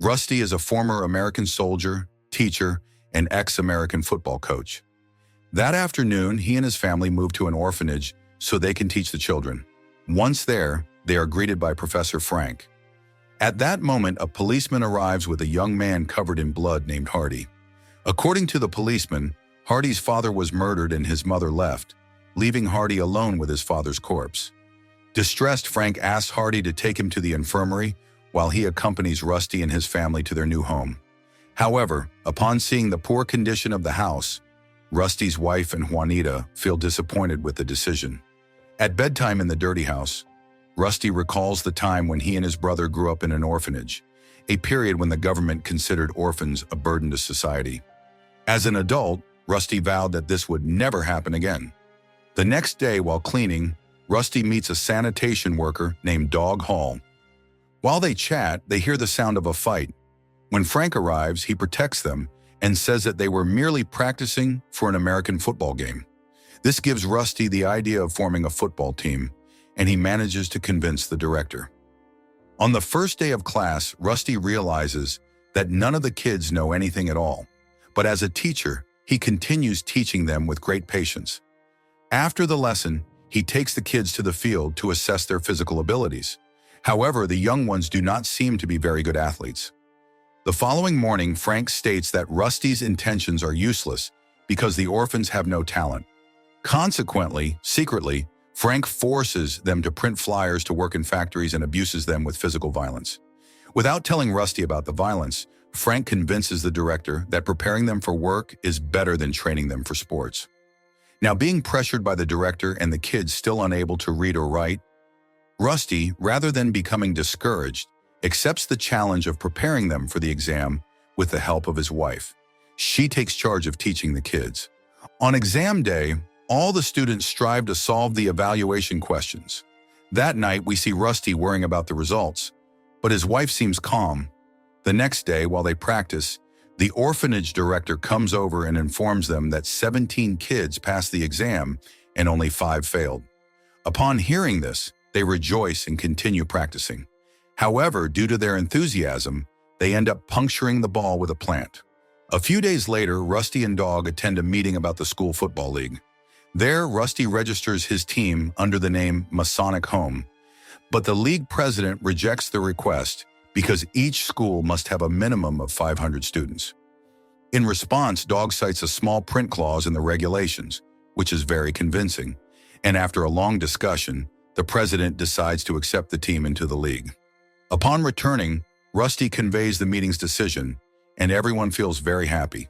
Rusty is a former American soldier, teacher, and ex-American football coach. That afternoon, he and his family move to an orphanage so they can teach the children. Once there, they are greeted by Professor Frank. At that moment, a policeman arrives with a young man covered in blood named Hardy. According to the policeman, Hardy's father was murdered and his mother left, leaving Hardy alone with his father's corpse. Distressed, Frank asks Hardy to take him to the infirmary while he accompanies Rusty and his family to their new home. However, upon seeing the poor condition of the house, Rusty's wife and Juanita feel disappointed with the decision. At bedtime in the dirty house, Rusty recalls the time when he and his brother grew up in an orphanage, a period when the government considered orphans a burden to society. As an adult, Rusty vowed that this would never happen again. The next day, while cleaning, Rusty meets a sanitation worker named Dog Hall. While they chat, they hear the sound of a fight. When Frank arrives, he protects them and says that they were merely practicing for an American football game. This gives Rusty the idea of forming a football team, and he manages to convince the director. On the first day of class, Rusty realizes that none of the kids know anything at all, but as a teacher, he continues teaching them with great patience. After the lesson, he takes the kids to the field to assess their physical abilities. However, the young ones do not seem to be very good athletes. The following morning, Frank states that Rusty's intentions are useless because the orphans have no talent. Consequently, secretly, Frank forces them to print flyers to work in factories and abuses them with physical violence. Without telling Rusty about the violence, Frank convinces the director that preparing them for work is better than training them for sports. Now, being pressured by the director and the kids still unable to read or write, Rusty, rather than becoming discouraged, accepts the challenge of preparing them for the exam with the help of his wife. She takes charge of teaching the kids. On exam day, all the students strive to solve the evaluation questions. That night, we see Rusty worrying about the results, but his wife seems calm. The next day, while they practice, the orphanage director comes over and informs them that 17 kids passed the exam and only 5 failed. Upon hearing this, they rejoice and continue practicing. However, due to their enthusiasm, they end up puncturing the ball with a plant. A few days later, Rusty and Dog attend a meeting about the school football league. There, Rusty registers his team under the name Masonic Home, but the league president rejects the request because each school must have a minimum of 500 students. In response, Dog cites a small print clause in the regulations, which is very convincing, and after a long discussion, the president decides to accept the team into the league. Upon returning, Rusty conveys the meeting's decision, and everyone feels very happy.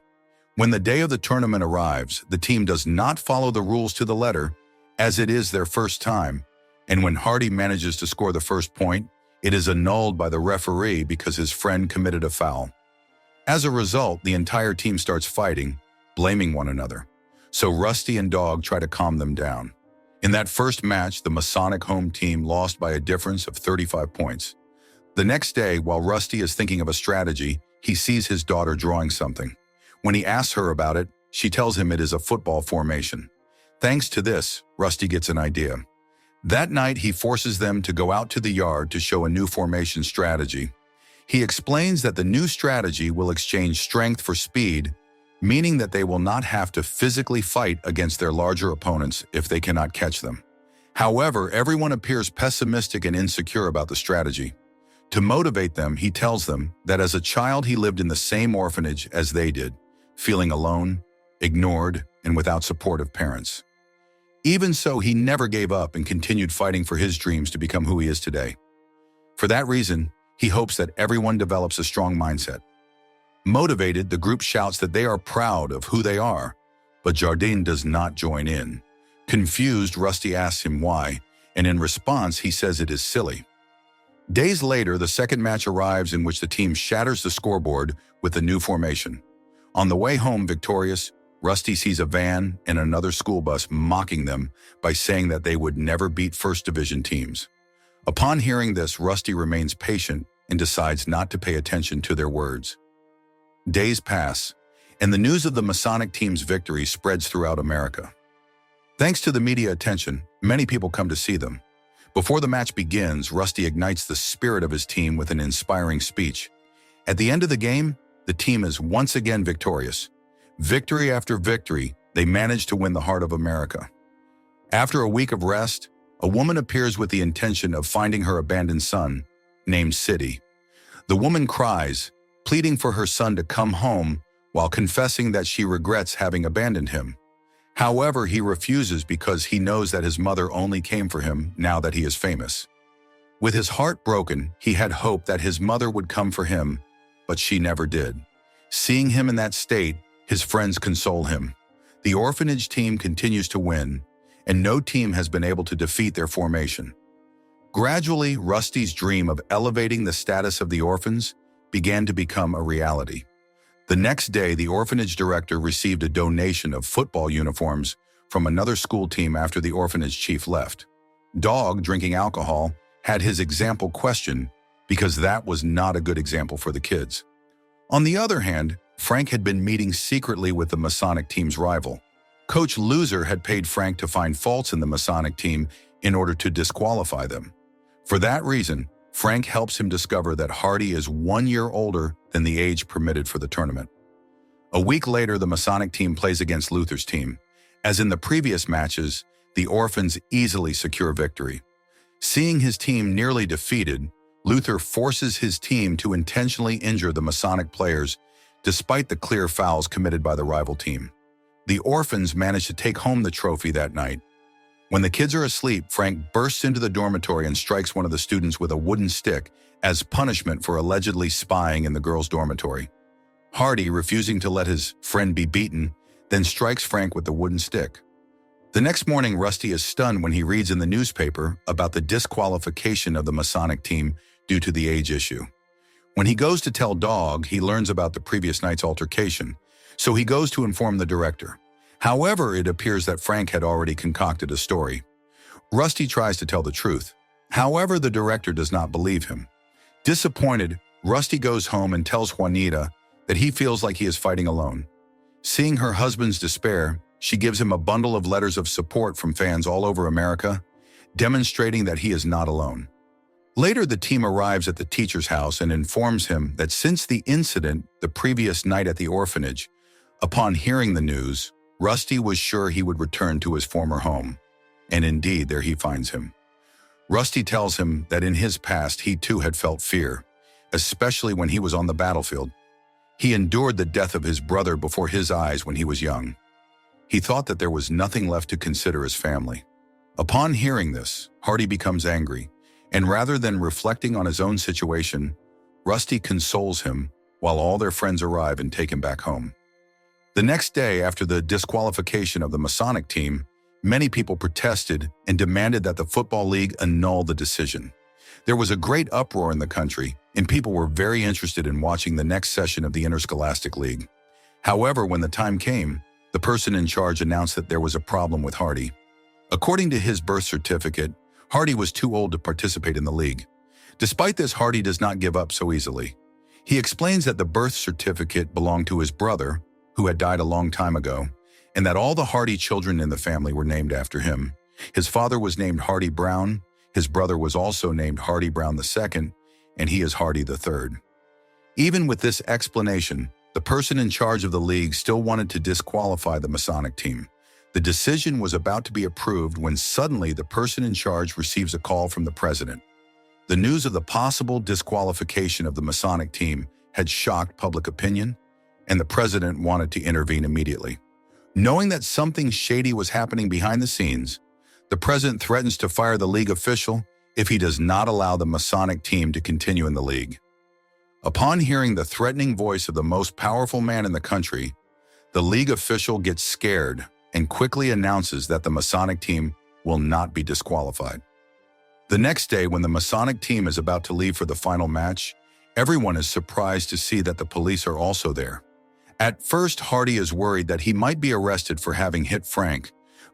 When the day of the tournament arrives, the team does not follow the rules to the letter, as it is their first time, and when Hardy manages to score the first point, it is annulled by the referee because his friend committed a foul. As a result, the entire team starts fighting, blaming one another. So Rusty and Dog try to calm them down. In that first match, the Masonic Home team lost by a difference of 35 points. The next day, while Rusty is thinking of a strategy, he sees his daughter drawing something. When he asks her about it, she tells him it is a football formation. Thanks to this, Rusty gets an idea. That night, he forces them to go out to the yard to show a new formation strategy. He explains that the new strategy will exchange strength for speed, meaning that they will not have to physically fight against their larger opponents if they cannot catch them. However, everyone appears pessimistic and insecure about the strategy. To motivate them, he tells them that as a child he lived in the same orphanage as they did, feeling alone, ignored, and without supportive parents. Even so, he never gave up and continued fighting for his dreams to become who he is today. For that reason, he hopes that everyone develops a strong mindset. Motivated, the group shouts that they are proud of who they are, but Jardine does not join in. Confused, Rusty asks him why, and in response, he says it is silly. Days later, the second match arrives in which the team shatters the scoreboard with the new formation. On the way home victorious, Rusty sees a van and another school bus mocking them by saying that they would never beat First Division teams. Upon hearing this, Rusty remains patient and decides not to pay attention to their words. Days pass, and the news of the Masonic team's victory spreads throughout America. Thanks to the media attention, many people come to see them. Before the match begins, Rusty ignites the spirit of his team with an inspiring speech. At the end of the game, the team is once again victorious. Victory after victory, they manage to win the heart of America. After a week of rest, a woman appears with the intention of finding her abandoned son, named City. The woman cries, pleading for her son to come home while confessing that she regrets having abandoned him. However, he refuses because he knows that his mother only came for him now that he is famous. With his heart broken, he had hoped that his mother would come for him, but she never did. Seeing him in that state, his friends console him. The orphanage team continues to win, and no team has been able to defeat their formation. Gradually, Rusty's dream of elevating the status of the orphans began to become a reality. The next day, the orphanage director received a donation of football uniforms from another school team after the orphanage chief left. Dog, drinking alcohol, had his example questioned because that was not a good example for the kids. On the other hand, Frank had been meeting secretly with the Masonic team's rival. Coach Loser had paid Frank to find faults in the Masonic team in order to disqualify them. For that reason, Frank helps him discover that Hardy is 1 year older than the age permitted for the tournament. A week later, the Masonic team plays against Luther's team. As in the previous matches, the orphans easily secure victory. Seeing his team nearly defeated, Luther forces his team to intentionally injure the Masonic players despite the clear fouls committed by the rival team. The orphans manage to take home the trophy that night. When the kids are asleep, Frank bursts into the dormitory and strikes one of the students with a wooden stick as punishment for allegedly spying in the girls' dormitory. Hardy, refusing to let his friend be beaten, then strikes Frank with the wooden stick. The next morning, Rusty is stunned when he reads in the newspaper about the disqualification of the Masonic team due to the age issue. When he goes to tell Dog, he learns about the previous night's altercation, so he goes to inform the director. However, it appears that Frank had already concocted a story. Rusty tries to tell the truth. However, the director does not believe him. Disappointed, Rusty goes home and tells Juanita that he feels like he is fighting alone. Seeing her husband's despair, she gives him a bundle of letters of support from fans all over America, demonstrating that he is not alone. Later, the team arrives at the teacher's house and informs him that since the incident the previous night at the orphanage, upon hearing the news, Rusty was sure he would return to his former home. And indeed, there he finds him. Rusty tells him that in his past he too had felt fear, especially when he was on the battlefield. He endured the death of his brother before his eyes when he was young. He thought that there was nothing left to consider as family. Upon hearing this, Hardy becomes angry, and rather than reflecting on his own situation, Rusty consoles him while all their friends arrive and take him back home. The next day, after the disqualification of the Masonic team, many people protested and demanded that the Football League annul the decision. There was a great uproar in the country, and people were very interested in watching the next session of the Interscholastic League. However, when the time came, the person in charge announced that there was a problem with Hardy. According to his birth certificate, Hardy was too old to participate in the league. Despite this, Hardy does not give up so easily. He explains that the birth certificate belonged to his brother, who had died a long time ago, and that all the Hardy children in the family were named after him. His father was named Hardy Brown, his brother was also named Hardy Brown II, and he is Hardy III. Even with this explanation, the person in charge of the league still wanted to disqualify the Masonic team. The decision was about to be approved when suddenly the person in charge receives a call from the president. The news of the possible disqualification of the Masonic team had shocked public opinion, and the president wanted to intervene immediately. Knowing that something shady was happening behind the scenes, the president threatens to fire the league official if he does not allow the Masonic team to continue in the league. Upon hearing the threatening voice of the most powerful man in the country, the league official gets scared and quickly announces that the Masonic team will not be disqualified. The next day, when the Masonic team is about to leave for the final match, everyone is surprised to see that the police are also there. At first, Hardy is worried that he might be arrested for having hit Frank,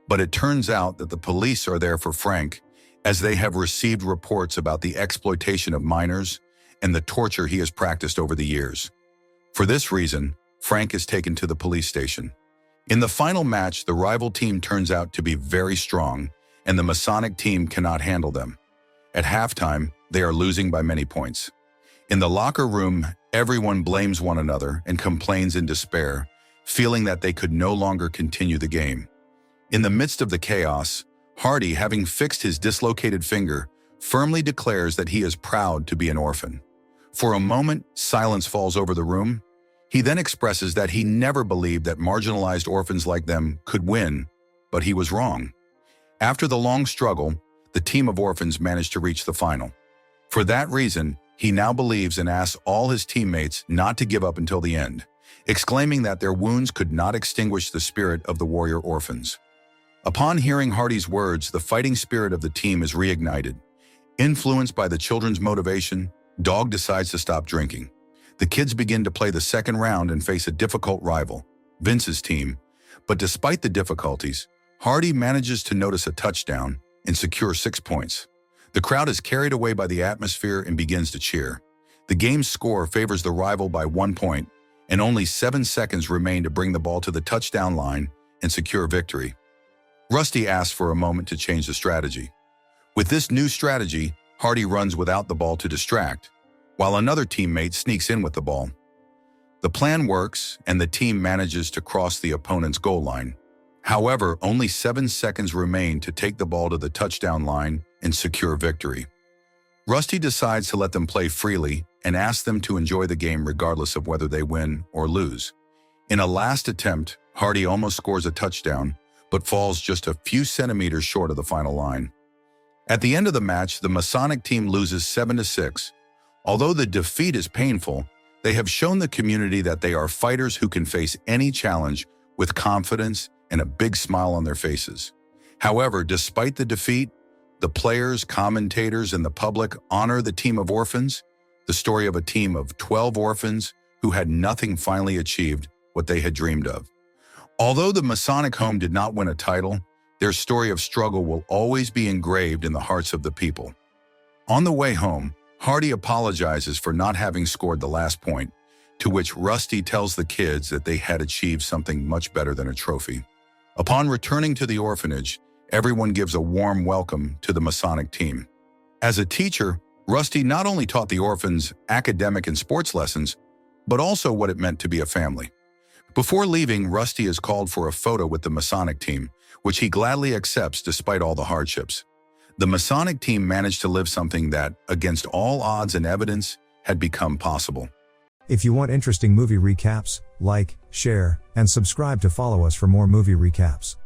but it turns out that the police are there for Frank, as they have received reports about the exploitation of minors and the torture he has practiced over the years. For this reason, Frank is taken to the police station. In the final match, the rival team turns out to be very strong, and the Masonic team cannot handle them. At halftime, they are losing by many points. In the locker room, Everyone blames one another and complains in despair, feeling that they could no longer continue the game. In the midst of the chaos, Hardy, having fixed his dislocated finger, firmly declares that he is proud to be an orphan. For a moment, silence falls over the room. He then expresses that he never believed that marginalized orphans like them could win, but he was wrong. After the long struggle, the team of orphans managed to reach the final. For that reason, he now believes and asks all his teammates not to give up until the end, exclaiming that their wounds could not extinguish the spirit of the warrior orphans. Upon hearing Hardy's words, the fighting spirit of the team is reignited. Influenced by the children's motivation, Dog decides to stop drinking. The kids begin to play the second round and face a difficult rival, Vince's team. But despite the difficulties, Hardy manages to notice a touchdown and secure 6 points. The crowd is carried away by the atmosphere and begins to cheer. The game's score favors the rival by 1 point, and only 7 seconds remain to bring the ball to the touchdown line and secure victory. Rusty asks for a moment to change the strategy. With this new strategy, Hardy runs without the ball to distract, while another teammate sneaks in with the ball. The plan works, and the team manages to cross the opponent's goal line. However, only 7 seconds remain to take the ball to the touchdown line and secure victory. Rusty decides to let them play freely and asks them to enjoy the game regardless of whether they win or lose. In a last attempt, Hardy almost scores a touchdown, but falls just a few centimeters short of the final line. At the end of the match, the Masonic team loses 7-6. Although the defeat is painful, they have shown the community that they are fighters who can face any challenge with confidence and a big smile on their faces. However, despite the defeat, the players, commentators, and the public honor the team of orphans, the story of a team of 12 orphans who had nothing finally achieved what they had dreamed of. Although the Masonic home did not win a title, their story of struggle will always be engraved in the hearts of the people. On the way home, Hardy apologizes for not having scored the last point, to which Rusty tells the kids that they had achieved something much better than a trophy. Upon returning to the orphanage, everyone gives a warm welcome to the Masonic team. As a teacher, Rusty not only taught the orphans academic and sports lessons, but also what it meant to be a family. Before leaving, Rusty is called for a photo with the Masonic team, which he gladly accepts despite all the hardships. The Masonic team managed to live something that, against all odds and evidence, had become possible. If you want interesting movie recaps, like, share, and subscribe to follow us for more movie recaps.